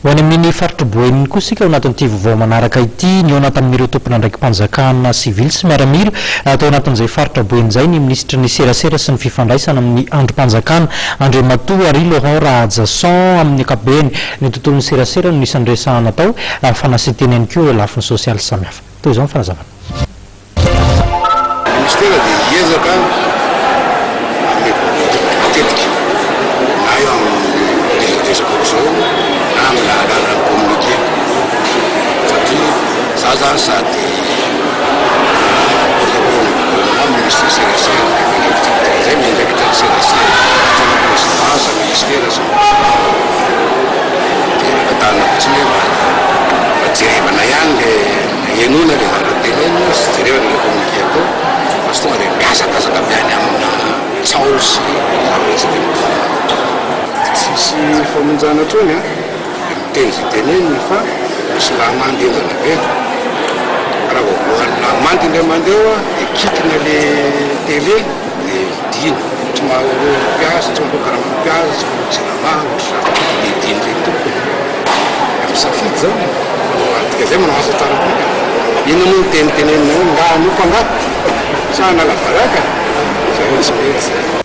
ho any amin'ny faritra boeniny koa sika ao anatin'ity vaovao manaraka ity ny ao anatin'ireo tompona ndraiky mpanjakana sivily sy miaramira atao anatin'izay faritra boeny zay ny ministra ny serasera sy ny fifandraisana amin'ny androm-panjakana André Matoary Laurent Radjason amin'ny ankapobeny ny tontolon'ny serasera no isan'ny resahana tao fanasiteny ihany koa lafiny sosialy samihafa toy izao ny fanazavana ministera dia hiezaka matetika na eo amin'ny resaka zao na amin'ny alalan'ny communiqué satria za zany sady ministre serasera zay miandraikitra ny serasera tena présidence ministera zao dia rehefa tanina fotsiny hoe jerevana ihany le enona le zara-tenena sy jerevana le communiqué atao fa sy tonga dia miazakazaka miany amina tsao sy zavatra tsisy famonjana trony a miteny zay teneniny fa misy lahamandy endrana be raha voavoan'ny lahamandy indray mandeha dia kitina le télé dia diny tsy mahoro mpiasa tsy mahoro karama mpiasa tsy mahoro jiramahatra dia diny le tompony misafidy zao atika zay manao asa tsara koa ino moa ny tenitenenina io nga nopanga sa nalavaraka zay tsy mety